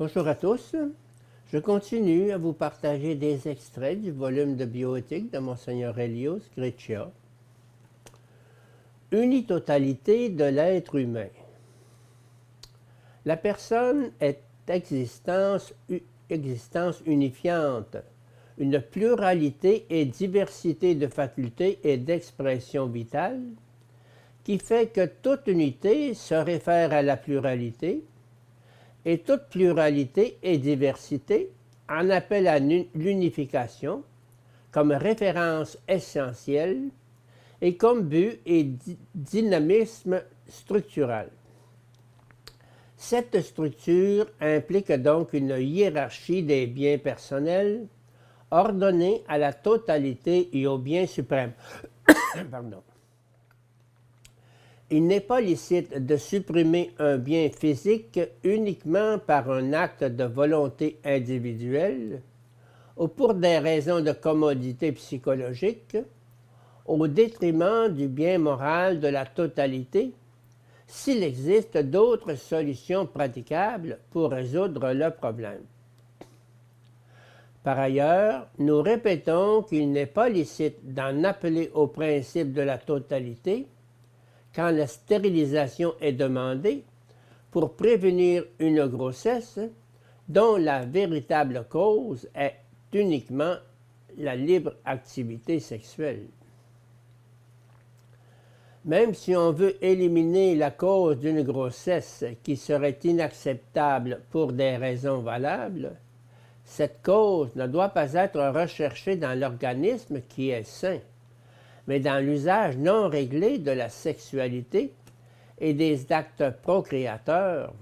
Bonjour à tous. Je continue à vous partager des extraits du volume de bioéthique de Monseigneur Elios Greccia. Unitotalité de l'être humain. La personne est existence unifiante, une pluralité et diversité de facultés et d'expressions vitales qui fait que toute unité se réfère à la pluralité et toute pluralité et diversité en appelle à l'unification comme référence essentielle et comme but et dynamisme structural. Cette structure implique donc une hiérarchie des biens personnels ordonnée à la totalité et au bien suprême. Pardon. Il n'est pas licite de supprimer un bien physique uniquement par un acte de volonté individuelle ou pour des raisons de commodité psychologique, au détriment du bien moral de la totalité, s'il existe d'autres solutions praticables pour résoudre le problème. Par ailleurs, nous répétons qu'il n'est pas licite d'en appeler au principe de la totalité quand la stérilisation est demandée pour prévenir une grossesse dont la véritable cause est uniquement la libre activité sexuelle. Même si on veut éliminer la cause d'une grossesse qui serait inacceptable pour des raisons valables, cette cause ne doit pas être recherchée dans l'organisme qui est sain, mais dans l'usage non réglé de la sexualité et des actes procréateurs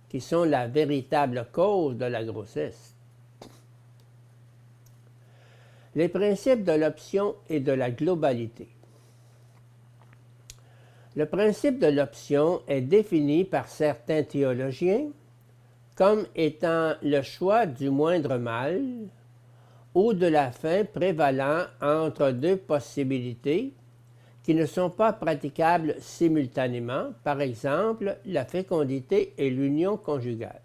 qui sont la véritable cause de la grossesse. Les principes de l'option et de la globalité. Le principe de l'option est défini par certains théologiens comme étant le choix du moindre mal ou de la fin prévalant entre deux possibilités qui ne sont pas praticables simultanément, par exemple la fécondité et l'union conjugale.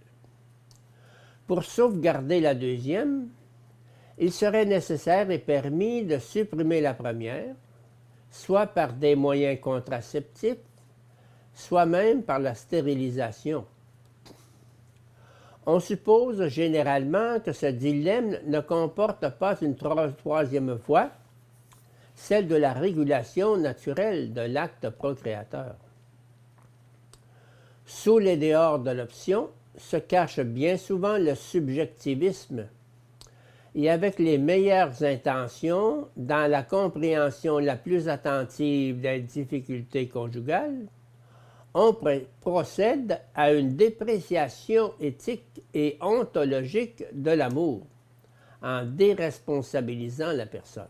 Pour sauvegarder la deuxième, il serait nécessaire et permis de supprimer la première, soit par des moyens contraceptifs, soit même par la stérilisation. On suppose généralement que ce dilemme ne comporte pas une troisième voie, celle de la régulation naturelle de l'acte procréateur. Sous les dehors de l'option se cache bien souvent le subjectivisme, et avec les meilleures intentions, dans la compréhension la plus attentive des difficultés conjugales, on procède à une dépréciation éthique et ontologique de l'amour, en déresponsabilisant la personne.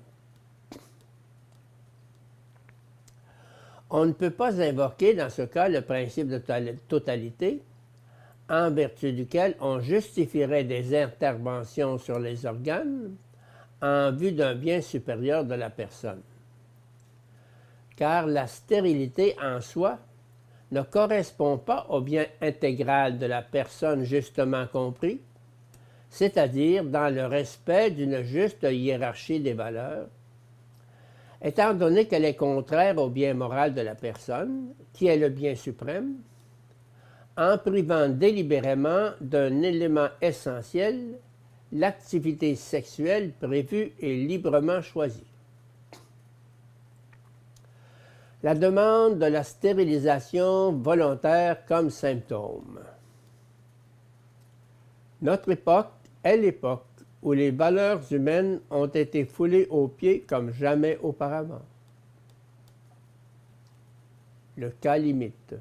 On ne peut pas invoquer dans ce cas le principe de totalité, en vertu duquel on justifierait des interventions sur les organes en vue d'un bien supérieur de la personne. Car la stérilité en soi ne correspond pas au bien intégral de la personne justement compris, c'est-à-dire dans le respect d'une juste hiérarchie des valeurs, étant donné qu'elle est contraire au bien moral de la personne, qui est le bien suprême, en privant délibérément d'un élément essentiel, l'activité sexuelle prévue et librement choisie. La demande de la stérilisation volontaire comme symptôme. Notre époque est l'époque où les valeurs humaines ont été foulées aux pieds comme jamais auparavant. Le cas limite.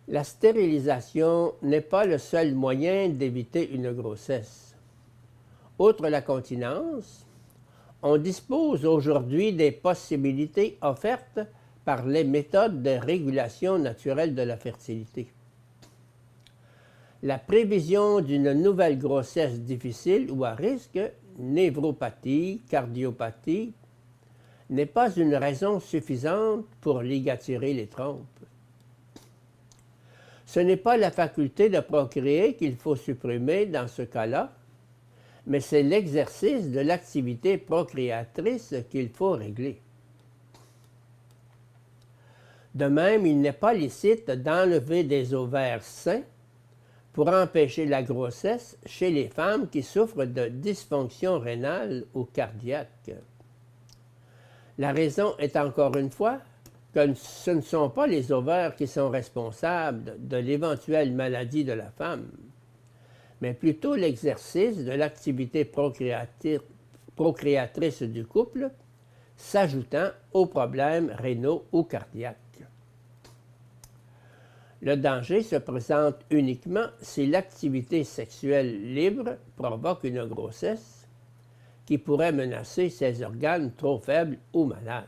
La stérilisation n'est pas le seul moyen d'éviter une grossesse. Outre la continence, on dispose aujourd'hui des possibilités offertes par les méthodes de régulation naturelle de la fertilité. La prévision d'une nouvelle grossesse difficile ou à risque, névropathie, cardiopathie, n'est pas une raison suffisante pour ligaturer les trompes. Ce n'est pas la faculté de procréer qu'il faut supprimer dans ce cas-là, mais c'est l'exercice de l'activité procréatrice qu'il faut régler. De même, il n'est pas licite d'enlever des ovaires sains pour empêcher la grossesse chez les femmes qui souffrent de dysfonction rénale ou cardiaque. La raison est encore une fois que ce ne sont pas les ovaires qui sont responsables de l'éventuelle maladie de la femme, mais plutôt l'exercice de l'activité procréatrice du couple, s'ajoutant aux problèmes rénaux ou cardiaques. Le danger se présente uniquement si l'activité sexuelle libre provoque une grossesse qui pourrait menacer ces organes trop faibles ou malades.